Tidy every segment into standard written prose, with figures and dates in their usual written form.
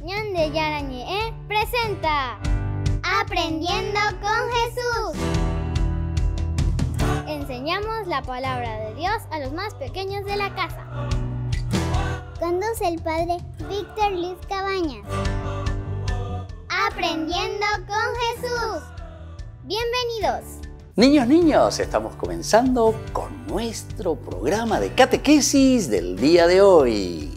Ñan de Yarañe presenta Aprendiendo con Jesús. Enseñamos la palabra de Dios a los más pequeños de la casa. Conduce el padre Víctor Luis Cabañas. Aprendiendo con Jesús. Bienvenidos. Niños, estamos comenzando con nuestro programa de catequesis del día de hoy.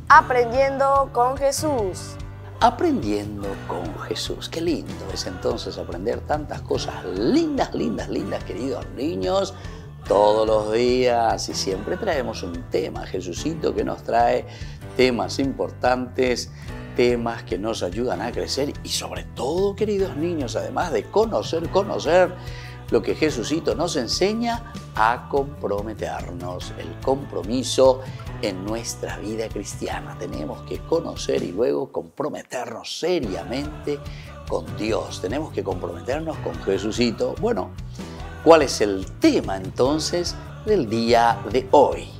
Aprendiendo con Jesús. Aprendiendo con Jesús. Qué lindo es entonces aprender tantas cosas lindas, queridos niños, todos los días. Y siempre traemos un tema, Jesucito, que nos trae temas importantes, temas que nos ayudan a crecer y sobre todo, queridos niños, además de conocer lo que Jesucito nos enseña, a comprometernos, el compromiso en nuestra vida cristiana. Tenemos que conocer y luego comprometernos seriamente con Dios. Tenemos que comprometernos con Jesucito. Bueno, ¿cuál es el tema entonces del día de hoy?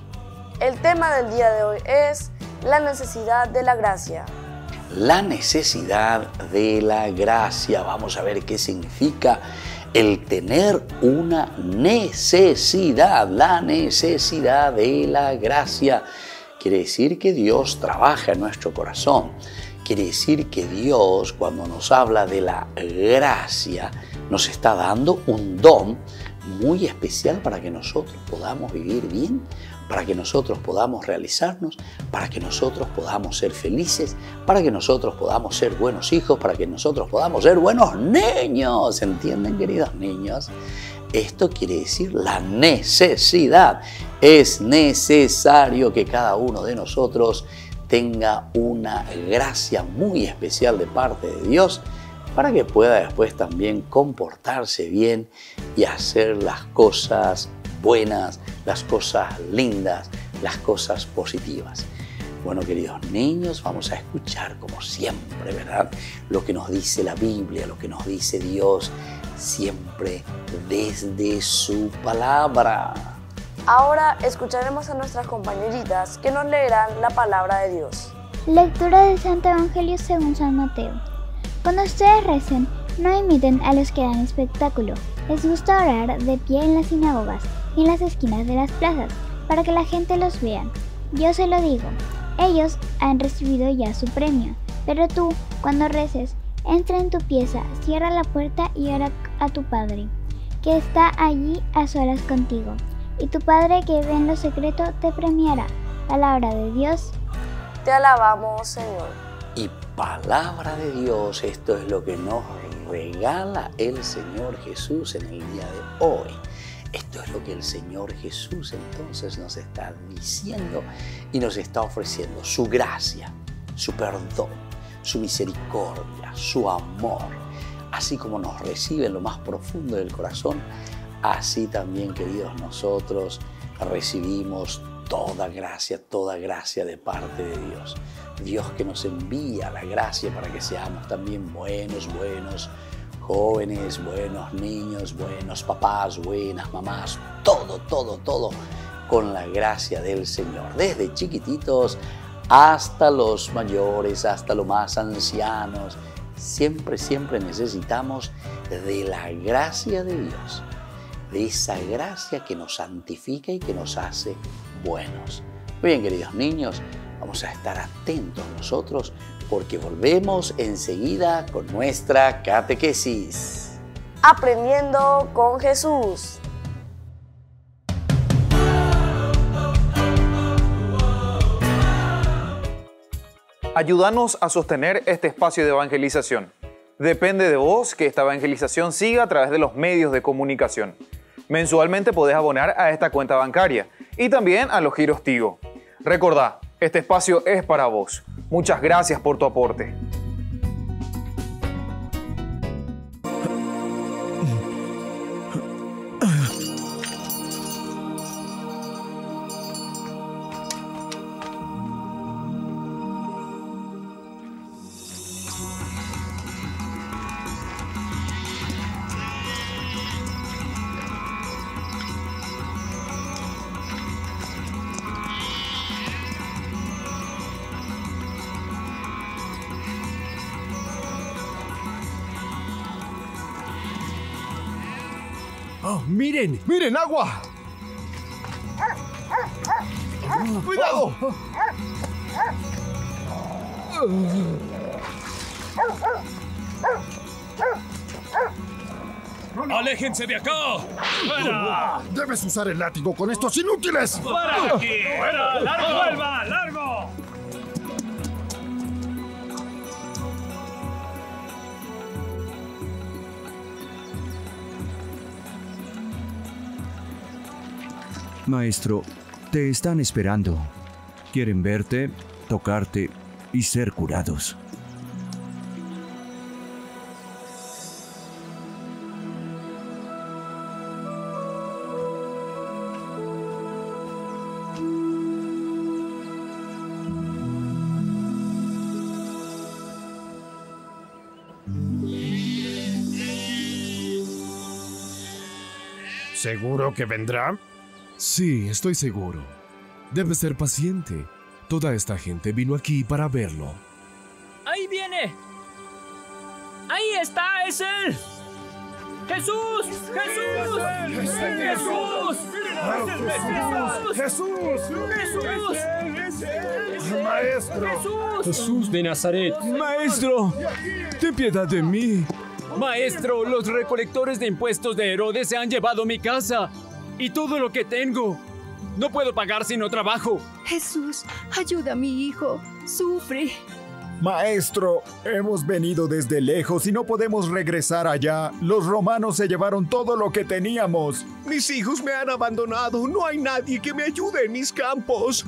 El tema del día de hoy es la necesidad de la gracia. La necesidad de la gracia. Vamos a ver qué significa el tener una necesidad, la necesidad de la gracia. Quiere decir que Dios trabaja en nuestro corazón. Quiere decir que Dios, cuando nos habla de la gracia, nos está dando un don muy especial para que nosotros podamos vivir bien, para que nosotros podamos realizarnos, para que nosotros podamos ser felices, para que nosotros podamos ser buenos hijos, para que nosotros podamos ser buenos niños. ¿Entienden, queridos niños? Esto quiere decir la necesidad. Es necesario que cada uno de nosotros tenga una gracia muy especial de parte de Dios para que pueda después también comportarse bien y hacer las cosas buenas, las cosas lindas, las cosas positivas. Bueno, queridos niños, vamos a escuchar como siempre, ¿verdad? Lo que nos dice la Biblia, lo que nos dice Dios, siempre desde su palabra. Ahora escucharemos a nuestras compañeritas que nos leerán la palabra de Dios. Lectura del Santo Evangelio según San Mateo. Cuando ustedes recen, no imiten a los que dan espectáculo. Les gusta orar de pie en las sinagogas y en las esquinas de las plazas, para que la gente los vea. Yo se lo digo, ellos han recibido ya su premio. Pero tú, cuando reces, entra en tu pieza, cierra la puerta y ora a tu Padre, que está allí a solas contigo. Y tu Padre que ve en lo secreto te premiará. Palabra de Dios. Te alabamos, Señor. Y palabra de Dios, esto es lo que nos regala el Señor Jesús en el día de hoy. Esto es lo que el Señor Jesús entonces nos está diciendo y nos está ofreciendo. Su gracia, su perdón, su misericordia, su amor. Así como nos recibe en lo más profundo del corazón, así también, queridos, nosotros recibimos toda gracia de parte de Dios. Dios que nos envía la gracia para que seamos también buenos, jóvenes, buenos niños, buenos papás, buenas mamás, todo con la gracia del Señor. Desde chiquititos hasta los mayores, hasta los más ancianos, siempre necesitamos de la gracia de Dios, de esa gracia que nos santifica y que nos hace buenos. Muy bien, queridos niños, vamos a estar atentos nosotros porque volvemos enseguida con nuestra catequesis. Aprendiendo con Jesús. Ayúdanos a sostener este espacio de evangelización. Depende de vos que esta evangelización siga a través de los medios de comunicación. Mensualmente podés abonar a esta cuenta bancaria y también a los giros Tigo. Recordá, este espacio es para vos. Muchas gracias por tu aporte. Oh, miren. ¡Miren, agua! ¡Cuidado! ¡Aléjense de acá! ¡Fuera! ¡Debes usar el látigo con estos inútiles! ¡Fuera de aquí! ¡Fuera! ¡Largo! ¡Vuelva! ¡Largo! Maestro, te están esperando. Quieren verte, tocarte y ser curados. ¿Seguro que vendrá? Sí, estoy seguro. Debes ser paciente. Toda esta gente vino aquí para verlo. ¡Ahí viene! ¡Ahí está! ¡Es él! ¡Jesús! ¡Jesús! ¡Jesús! ¡Jesús! ¡Jesús! ¡Maestro! ¡Jesús de Nazaret! ¡Maestro! ¡Ten piedad de mí! Maestro, los recolectores de impuestos de Herodes se han llevado mi casa y todo lo que tengo. No puedo pagar si no trabajo. Jesús, ayuda a mi hijo. Sufre. Maestro, hemos venido desde lejos y no podemos regresar allá. Los romanos se llevaron todo lo que teníamos. Mis hijos me han abandonado. No hay nadie que me ayude en mis campos.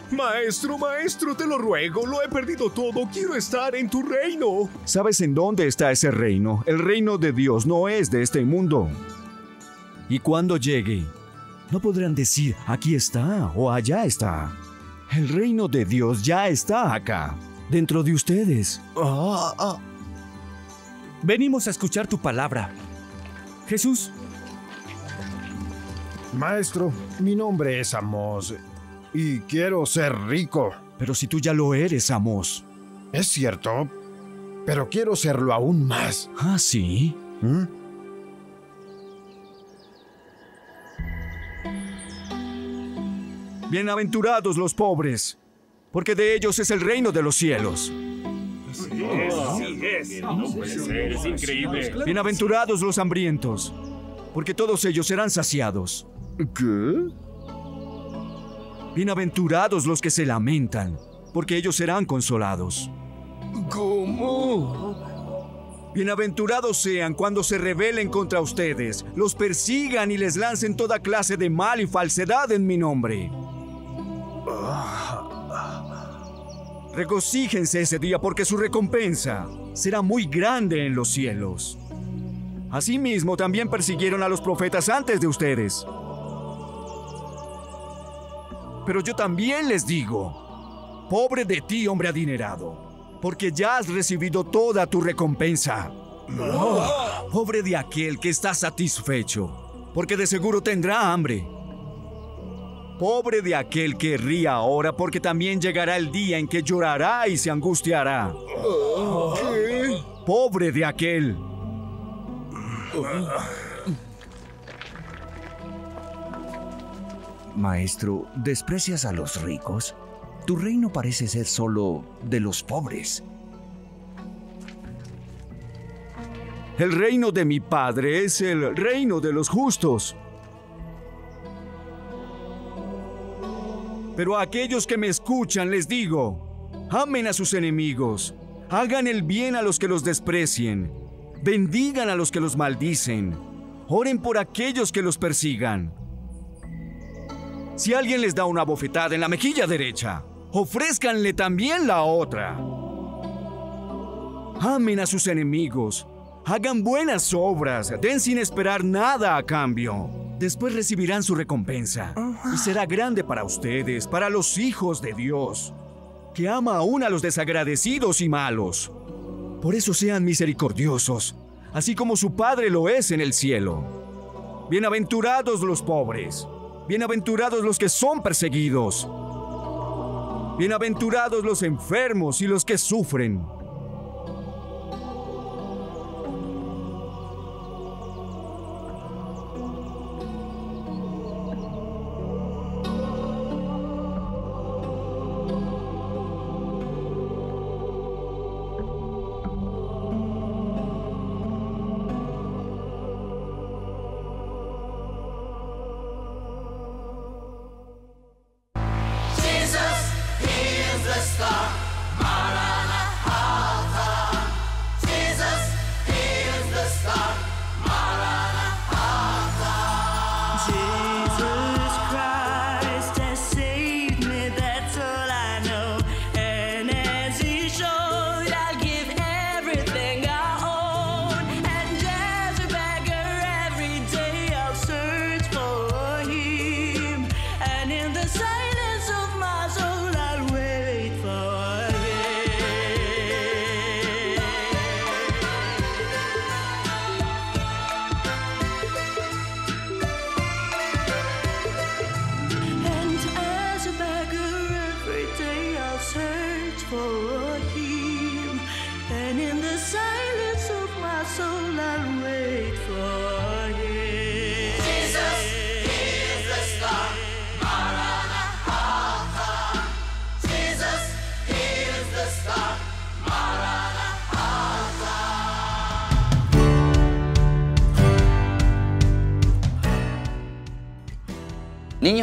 Maestro, te lo ruego. Lo he perdido todo. Quiero estar en tu reino. ¿Sabes en dónde está ese reino? El reino de Dios no es de este mundo. Y cuando llegue, no podrán decir, aquí está o allá está. El reino de Dios ya está acá, dentro de ustedes. Venimos a escuchar tu palabra. Jesús. Maestro, mi nombre es Amós y quiero ser rico. Pero si tú ya lo eres, Amós. Es cierto, pero quiero serlo aún más. ¿Ah, sí? Bienaventurados los pobres, porque de ellos es el reino de los cielos. Es increíble. Bienaventurados los hambrientos, porque todos ellos serán saciados. ¿Qué? Bienaventurados los que se lamentan, porque ellos serán consolados. ¿Cómo? Bienaventurados sean cuando se rebelen contra ustedes, los persigan y les lancen toda clase de mal y falsedad en mi nombre. Regocíjense ese día porque su recompensa será muy grande en los cielos. Asimismo, también persiguieron a los profetas antes de ustedes. Pero yo también les digo, pobre de ti, hombre adinerado, porque ya has recibido toda tu recompensa. Pobre de aquel que está satisfecho, porque de seguro tendrá hambre. Pobre de aquel que ría ahora, porque también llegará el día en que llorará y se angustiará. ¿Qué? Pobre de aquel. Maestro, ¿desprecias a los ricos? Tu reino parece ser solo de los pobres. El reino de mi Padre es el reino de los justos. Pero a aquellos que me escuchan les digo, amen a sus enemigos, hagan el bien a los que los desprecien, bendigan a los que los maldicen, oren por aquellos que los persigan. Si alguien les da una bofetada en la mejilla derecha, ofrézcanle también la otra. Amen a sus enemigos, hagan buenas obras, den sin esperar nada a cambio. Después recibirán su recompensa y será grande para ustedes, para los hijos de Dios, que ama aún a los desagradecidos y malos. Por eso sean misericordiosos, así como su Padre lo es en el cielo. Bienaventurados los pobres, bienaventurados los que son perseguidos, bienaventurados los enfermos y los que sufren.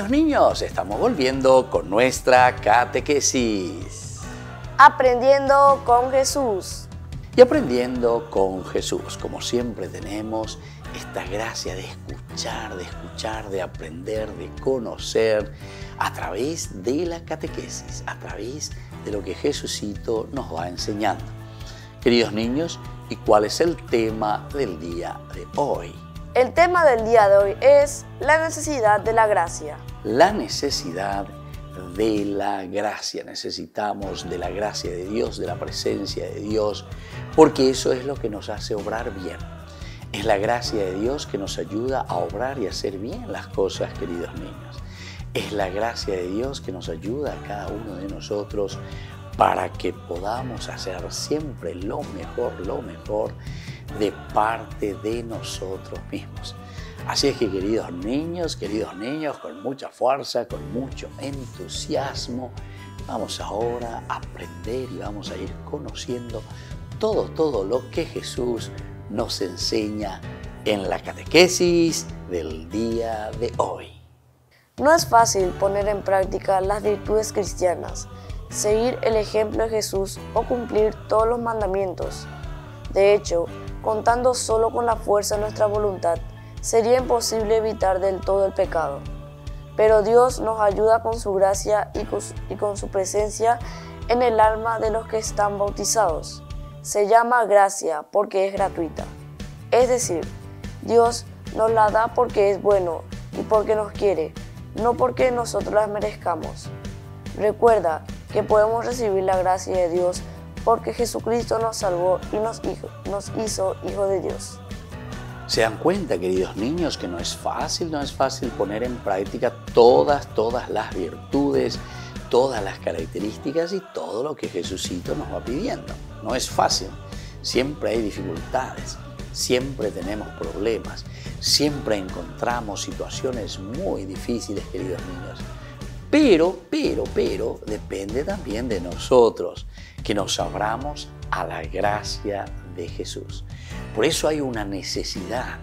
Niños, estamos volviendo con nuestra catequesis. Aprendiendo con Jesús. Y aprendiendo con Jesús, como siempre tenemos esta gracia de escuchar, de aprender, de conocer a través de la catequesis, a través de lo que Jesucito nos va enseñando. Queridos niños, ¿y cuál es el tema del día de hoy? El tema del día de hoy es la necesidad de la gracia. La necesidad de la gracia. Necesitamos de la gracia de Dios, de la presencia de Dios, porque eso es lo que nos hace obrar bien. Es la gracia de Dios que nos ayuda a obrar y hacer bien las cosas, queridos niños. Es la gracia de Dios que nos ayuda a cada uno de nosotros para que podamos hacer siempre lo mejor de parte de nosotros mismos. Así es que queridos niños, con mucha fuerza, con mucho entusiasmo, vamos ahora a aprender y vamos a ir conociendo todo lo que Jesús nos enseña en la catequesis del día de hoy. No es fácil poner en práctica las virtudes cristianas, seguir el ejemplo de Jesús o cumplir todos los mandamientos. De hecho, contando solo con la fuerza de nuestra voluntad, sería imposible evitar del todo el pecado. Pero Dios nos ayuda con su gracia y con su presencia en el alma de los que están bautizados. Se llama gracia porque es gratuita. Es decir, Dios nos la da porque es bueno y porque nos quiere, no porque nosotros la merezcamos. Recuerda que podemos recibir la gracia de Dios porque Jesucristo nos salvó y nos hizo hijos de Dios. ¿Se dan cuenta, queridos niños, que no es fácil poner en práctica todas las virtudes, todas las características y todo lo que Jesucito nos va pidiendo? No es fácil. Siempre hay dificultades, siempre tenemos problemas, siempre encontramos situaciones muy difíciles, queridos niños. Pero depende también de nosotros, que nos abramos a la gracia de Jesús. Por eso hay una necesidad.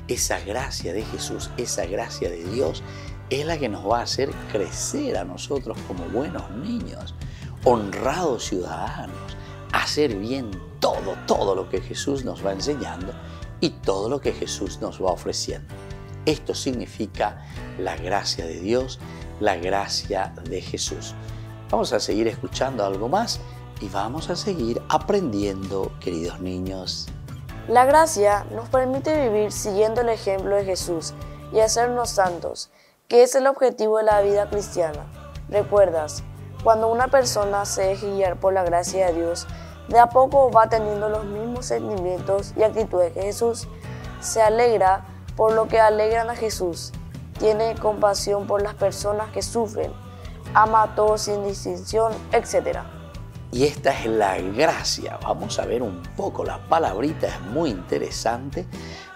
Esa gracia de Jesús, esa gracia de Dios, es la que nos va a hacer crecer a nosotros como buenos niños, honrados ciudadanos, hacer bien todo lo que Jesús nos va enseñando y todo lo que Jesús nos va ofreciendo. Esto significa la gracia de Dios, la gracia de Jesús. Vamos a seguir escuchando algo más y vamos a seguir aprendiendo, queridos niños. La gracia nos permite vivir siguiendo el ejemplo de Jesús y hacernos santos, que es el objetivo de la vida cristiana. ¿Recuerdas? Cuando una persona se deja guiar por la gracia de Dios, de a poco va teniendo los mismos sentimientos y actitudes que Jesús. Se alegra por lo que alegran a Jesús. Tiene compasión por las personas que sufren. Ama a todos sin distinción, etc. Y esta es la gracia. Vamos a ver un poco, la palabrita es muy interesante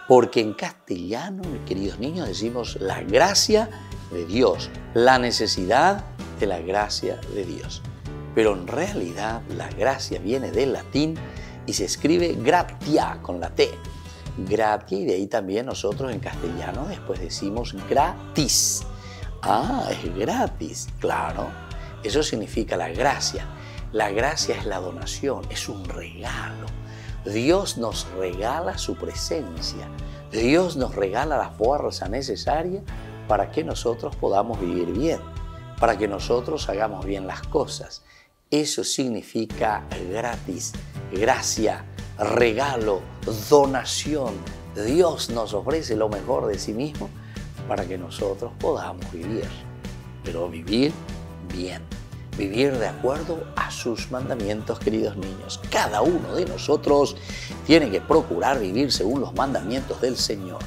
porque en castellano, mis queridos niños, decimos la gracia de Dios, la necesidad de la gracia de Dios. Pero en realidad la gracia viene del latín y se escribe gratia con la T. Gratia, y de ahí también nosotros en castellano después decimos gratis. Ah, es gratis, claro. Eso significa la gracia. La gracia es la donación, es un regalo. Dios nos regala su presencia. Dios nos regala la fuerza necesaria para que nosotros podamos vivir bien, para que nosotros hagamos bien las cosas. Eso significa gratis, gracia, regalo, donación. Dios nos ofrece lo mejor de sí mismo para que nosotros podamos vivir, pero vivir bien, vivir de acuerdo a sus mandamientos, queridos niños. Cada uno de nosotros tiene que procurar vivir según los mandamientos del Señor.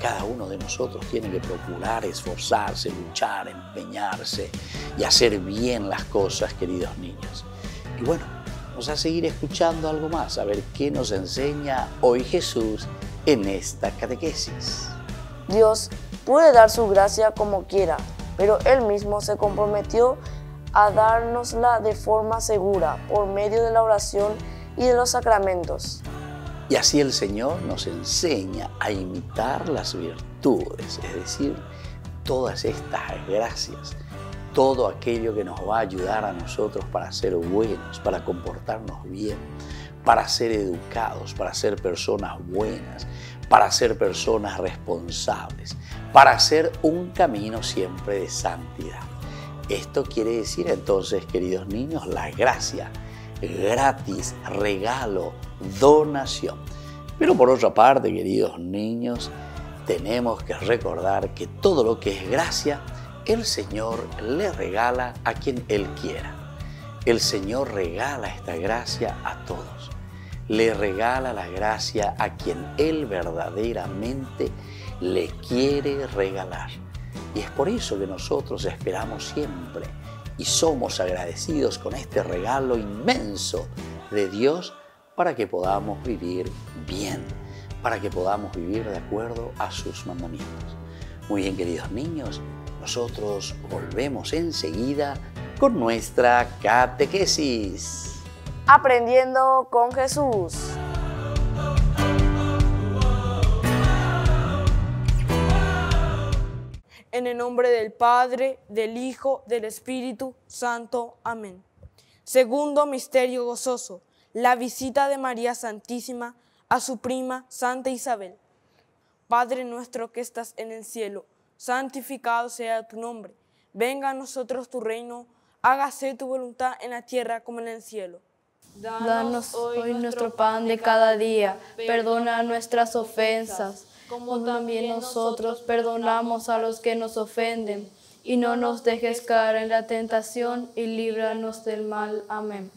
Cada uno de nosotros tiene que procurar esforzarse, luchar, empeñarse y hacer bien las cosas, queridos niños. Y bueno, vamos a seguir escuchando algo más, a ver qué nos enseña hoy Jesús en esta catequesis. Dios puede dar su gracia como quiera, pero Él mismo se comprometió a dárnosla de forma segura por medio de la oración y de los sacramentos. Y así el Señor nos enseña a imitar las virtudes, es decir, todas estas gracias, todo aquello que nos va a ayudar a nosotros para ser buenos, para comportarnos bien, para ser educados, para ser personas buenas, para ser personas responsables, para hacer un camino siempre de santidad. Esto quiere decir entonces, queridos niños, la gracia, gratis, regalo, donación. Pero por otra parte, queridos niños, tenemos que recordar que todo lo que es gracia, el Señor le regala a quien Él quiera. El Señor regala esta gracia a todos. Le regala la gracia a quien Él verdaderamente le quiere regalar. Y es por eso que nosotros esperamos siempre y somos agradecidos con este regalo inmenso de Dios para que podamos vivir bien, para que podamos vivir de acuerdo a sus mandamientos. Muy bien, queridos niños, nosotros volvemos enseguida con nuestra catequesis. Aprendiendo con Jesús. En el nombre del Padre, del Hijo, del Espíritu Santo. Amén. Segundo misterio gozoso, la visita de María Santísima a su prima Santa Isabel. Padre nuestro que estás en el cielo, santificado sea tu nombre. Venga a nosotros tu reino, hágase tu voluntad en la tierra como en el cielo. Danos hoy nuestro pan de cada día, perdona nuestras ofensas, como también nosotros perdonamos a los que nos ofenden, y no nos dejes caer en la tentación, y líbranos del mal. Amén.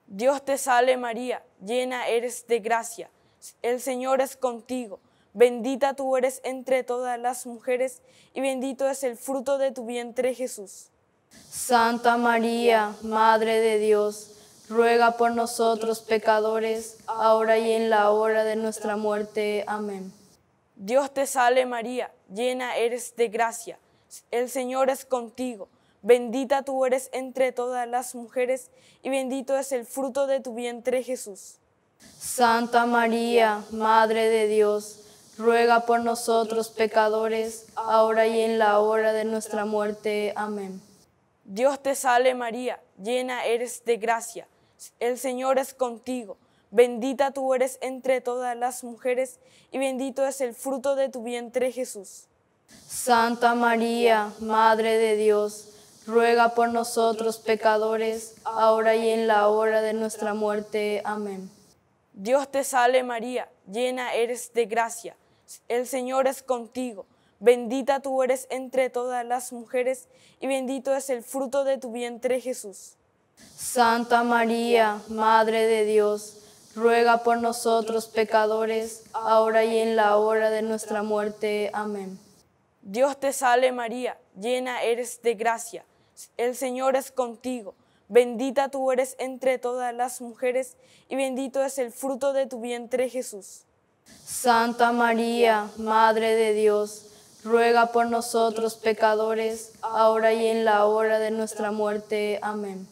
Dios te salve María, llena eres de gracia, el Señor es contigo, bendita tú eres entre todas las mujeres, y bendito es el fruto de tu vientre Jesús. Santa María, Madre de Dios, ruega por nosotros pecadores, ahora y en la hora de nuestra muerte. Amén. Dios te salve María, llena eres de gracia, el Señor es contigo, bendita tú eres entre todas las mujeres, y bendito es el fruto de tu vientre Jesús. Santa María, Madre de Dios, ruega por nosotros pecadores, ahora y en la hora de nuestra muerte. Amén. Dios te salve María, llena eres de gracia, el Señor es contigo, bendita tú eres entre todas las mujeres, y bendito es el fruto de tu vientre Jesús. Santa María, Madre de Dios, ruega por nosotros pecadores, ahora y en la hora de nuestra muerte. Amén. Dios te salve María, llena eres de gracia, el Señor es contigo, bendita tú eres entre todas las mujeres, y bendito es el fruto de tu vientre Jesús. Santa María, Madre de Dios, ruega por nosotros pecadores, ahora y en la hora de nuestra muerte. Amén. Dios te salve María, llena eres de gracia, el Señor es contigo, bendita tú eres entre todas las mujeres, y bendito es el fruto de tu vientre Jesús. Santa María, Madre de Dios, ruega por nosotros pecadores, ahora y en la hora de nuestra muerte. Amén.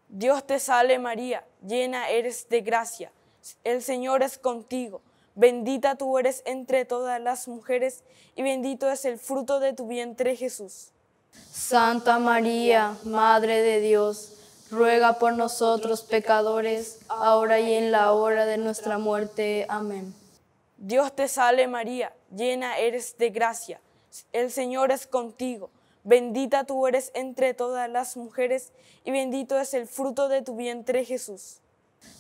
Dios te salve María, llena eres de gracia, el Señor es contigo, bendita tú eres entre todas las mujeres, y bendito es el fruto de tu vientre Jesús. Santa María, Madre de Dios, ruega por nosotros pecadores, ahora y en la hora de nuestra muerte. Amén. Dios te salve María, llena eres de gracia, el Señor es contigo. Bendita tú eres entre todas las mujeres, y bendito es el fruto de tu vientre, Jesús.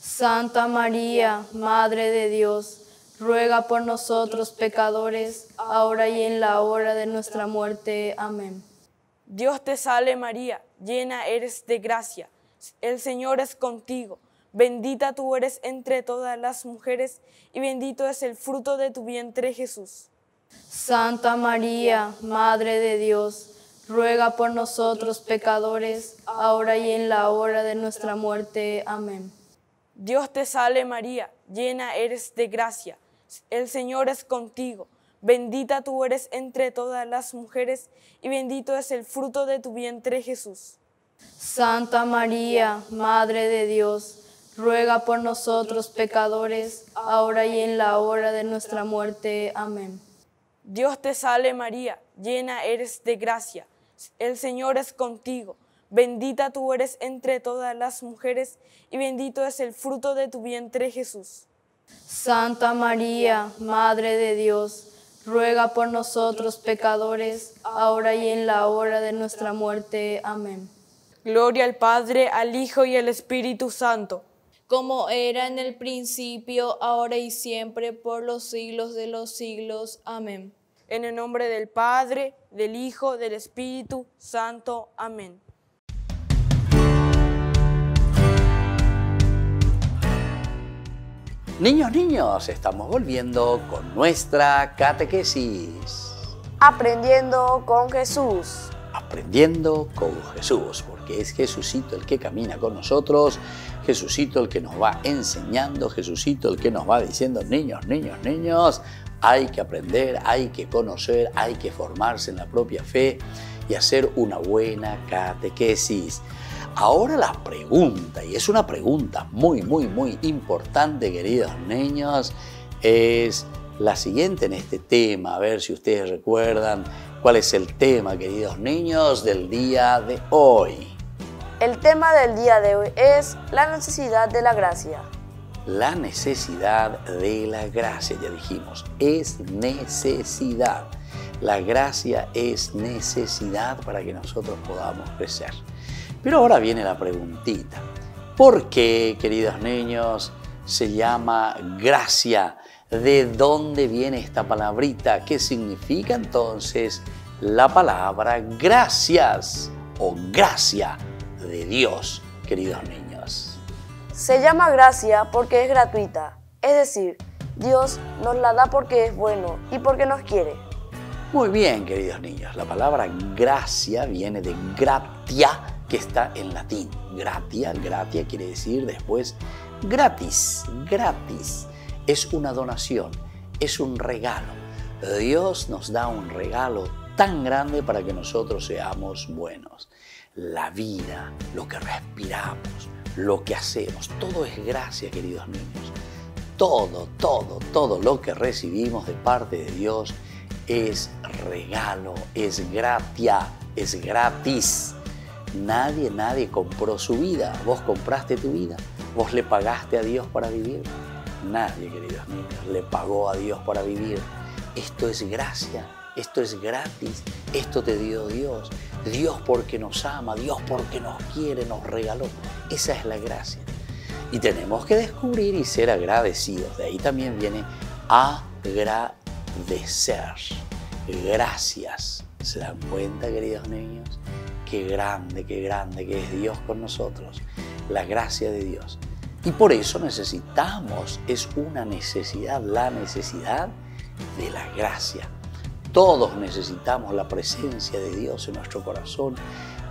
Santa María, Madre de Dios, ruega por nosotros pecadores, ahora y en la hora de nuestra muerte. Amén. Dios te salve María, llena eres de gracia, el Señor es contigo. Bendita tú eres entre todas las mujeres, y bendito es el fruto de tu vientre, Jesús. Santa María, Madre de Dios, ruega por nosotros pecadores, ahora y en la hora de nuestra muerte. Amén. Dios te salve María, llena eres de gracia, el Señor es contigo. Bendita tú eres entre todas las mujeres, y bendito es el fruto de tu vientre, Jesús. Santa María, Madre de Dios, ruega por nosotros pecadores, ahora y en la hora de nuestra muerte. Amén. Dios te salve María, llena eres de gracia, el Señor es contigo. Bendita tú eres entre todas las mujeres, y bendito es el fruto de tu vientre, Jesús. Santa María, Madre de Dios, ruega por nosotros pecadores, ahora y en la hora de nuestra muerte. Amén. Gloria al Padre, al Hijo y al Espíritu Santo. Como era en el principio, ahora y siempre, por los siglos de los siglos. Amén. En el nombre del Padre, del Hijo, del Espíritu Santo. Amén. Niños, estamos volviendo con nuestra catequesis. Aprendiendo con Jesús. Aprendiendo con Jesús, porque es Jesucito el que camina con nosotros, Jesucito el que nos va enseñando, Jesucito el que nos va diciendo, niños, hay que aprender, hay que conocer, hay que formarse en la propia fe y hacer una buena catequesis. Ahora la pregunta, y es una pregunta muy importante, queridos niños, es la siguiente en este tema. A ver si ustedes recuerdan cuál es el tema, queridos niños, del día de hoy. El tema del día de hoy es la necesidad de la gracia. La necesidad de la gracia, ya dijimos, es necesidad. La gracia es necesidad para que nosotros podamos crecer. Pero ahora viene la preguntita. ¿Por qué, queridos niños, se llama gracia? ¿De dónde viene esta palabrita? ¿Qué significa entonces la palabra gracias o gracia de Dios, queridos niños? Se llama gracia porque es gratuita, es decir, Dios nos la da porque es bueno y porque nos quiere. Muy bien, queridos niños, la palabra gracia viene de gratia, que está en latín. Gratia quiere decir después gratis. Es una donación, es un regalo. Dios nos da un regalo tan grande para que nosotros seamos buenos. La vida, lo que respiramos, lo que hacemos, todo es gracia, queridos niños. Todo lo que recibimos de parte de Dios es regalo, es gratia, es gratis. Nadie compró su vida. ¿Vos compraste tu vida? ¿Vos le pagaste a Dios para vivir? Nadie, queridos niños, le pagó a Dios para vivir. Esto es gracia, esto es gratis, esto te dio Dios. Dios porque nos ama, Dios porque nos quiere, nos regaló. Esa es la gracia. Y tenemos que descubrir y ser agradecidos. De ahí también viene agradecer. Gracias. ¿Se dan cuenta, queridos niños? Qué grande que es Dios con nosotros. La gracia de Dios. Y por eso necesitamos, es una necesidad, la necesidad de la gracia. Todos necesitamos la presencia de Dios en nuestro corazón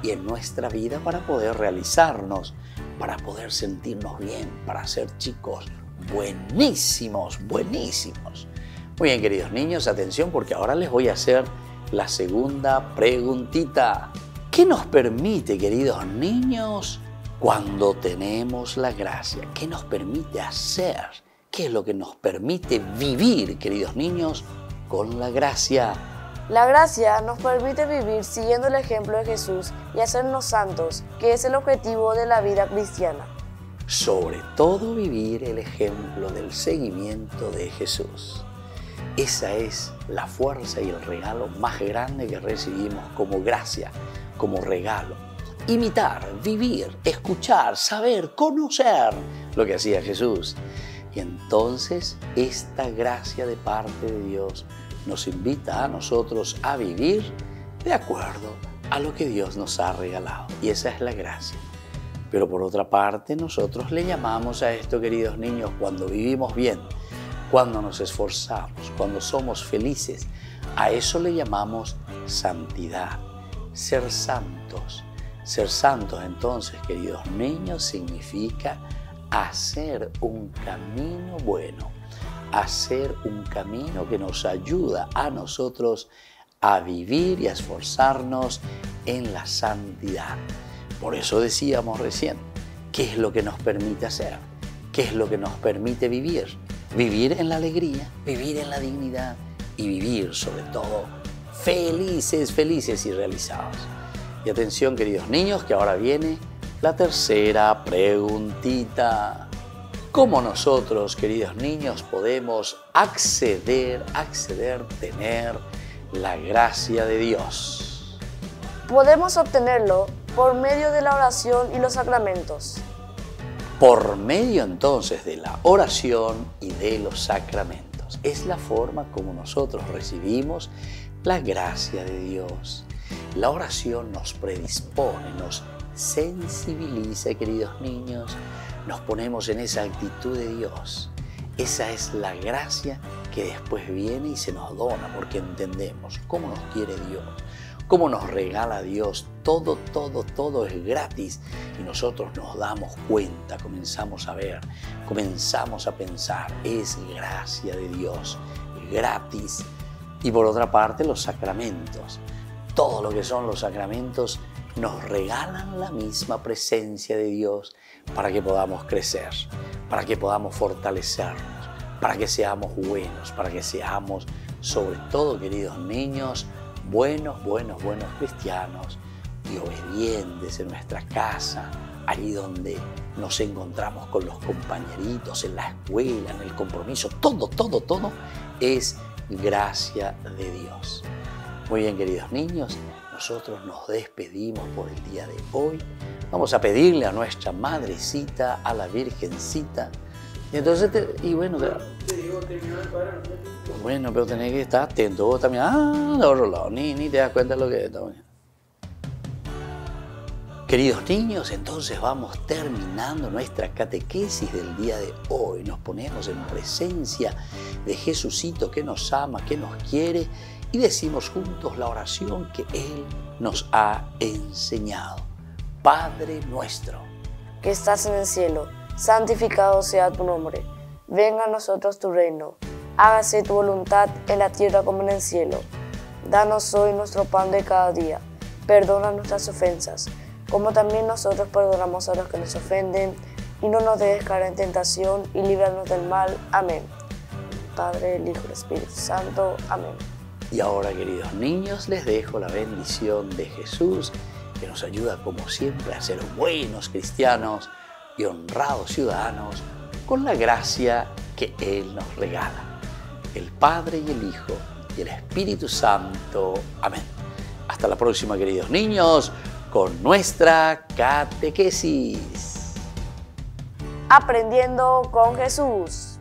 y en nuestra vida para poder realizarnos, para poder sentirnos bien, para ser chicos buenísimos. Muy bien, queridos niños, atención porque ahora les voy a hacer la segunda preguntita. ¿Qué nos permite, queridos niños, cuando tenemos la gracia? ¿Qué nos permite hacer? ¿Qué es lo que nos permite vivir, queridos niños, con la gracia? La gracia nos permite vivir siguiendo el ejemplo de Jesús y hacernos santos, que es el objetivo de la vida cristiana. Sobre todo vivir el ejemplo del seguimiento de Jesús. Esa es la fuerza y el regalo más grande que recibimos como gracia, como regalo. Imitar, vivir, escuchar, saber, conocer lo que hacía Jesús. Y entonces esta gracia de parte de Dios nos invita a nosotros a vivir de acuerdo a lo que Dios nos ha regalado. Y esa es la gracia. Pero por otra parte, nosotros le llamamos a esto, queridos niños, cuando vivimos bien, cuando nos esforzamos, cuando somos felices, a eso le llamamos santidad, ser santos. Ser santos, entonces, queridos niños, significa hacer un camino bueno, hacer un camino que nos ayuda a nosotros a vivir y a esforzarnos en la santidad. Por eso decíamos recién, ¿qué es lo que nos permite hacer? ¿Qué es lo que nos permite vivir? Vivir en la alegría, vivir en la dignidad y vivir, sobre todo, felices, felices y realizados. Y atención, queridos niños, que ahora viene la tercera preguntita. ¿Cómo nosotros, queridos niños, podemos tener la gracia de Dios? Podemos obtenerlo por medio de la oración y los sacramentos. Por medio entonces de la oración y de los sacramentos. Es la forma como nosotros recibimos la gracia de Dios. La oración nos predispone, nos sensibiliza, queridos niños, nos ponemos en esa actitud de Dios. Esa es la gracia que después viene y se nos dona porque entendemos cómo nos quiere Dios, cómo nos regala Dios. Todo es gratis y nosotros nos damos cuenta, comenzamos a ver, comenzamos a pensar, es gracia de Dios, gratis. Y por otra parte, los sacramentos. Todo lo que son los sacramentos nos regalan la misma presencia de Dios para que podamos crecer, para que podamos fortalecernos, para que seamos buenos, para que seamos, sobre todo, queridos niños, buenos cristianos y obedientes en nuestra casa, allí donde nos encontramos con los compañeritos, en la escuela, en el compromiso. Todo es gracia de Dios. Muy bien, queridos niños, nosotros nos despedimos por el día de hoy. Vamos a pedirle a nuestra madrecita, a la Virgencita. Y entonces, bueno, pero tenés que estar atento vos también. De otro lado, ni te das cuenta de lo que es. Queridos niños, entonces vamos terminando nuestra catequesis del día de hoy. Nos ponemos en presencia de Jesucito que nos ama, que nos quiere y decimos juntos la oración que Él nos ha enseñado. Padre nuestro, que estás en el cielo, santificado sea tu nombre. Venga a nosotros tu reino. Hágase tu voluntad en la tierra como en el cielo. Danos hoy nuestro pan de cada día. Perdona nuestras ofensas, como también nosotros perdonamos a los que nos ofenden. Y no nos dejes caer en tentación y líbranos del mal. Amén. Padre, el Hijo y el Espíritu Santo. Amén. Y ahora, queridos niños, les dejo la bendición de Jesús, que nos ayuda como siempre a ser buenos cristianos y honrados ciudadanos con la gracia que Él nos regala. El Padre y el Hijo y el Espíritu Santo. Amén. Hasta la próxima, queridos niños, con nuestra catequesis. Aprendiendo con Jesús.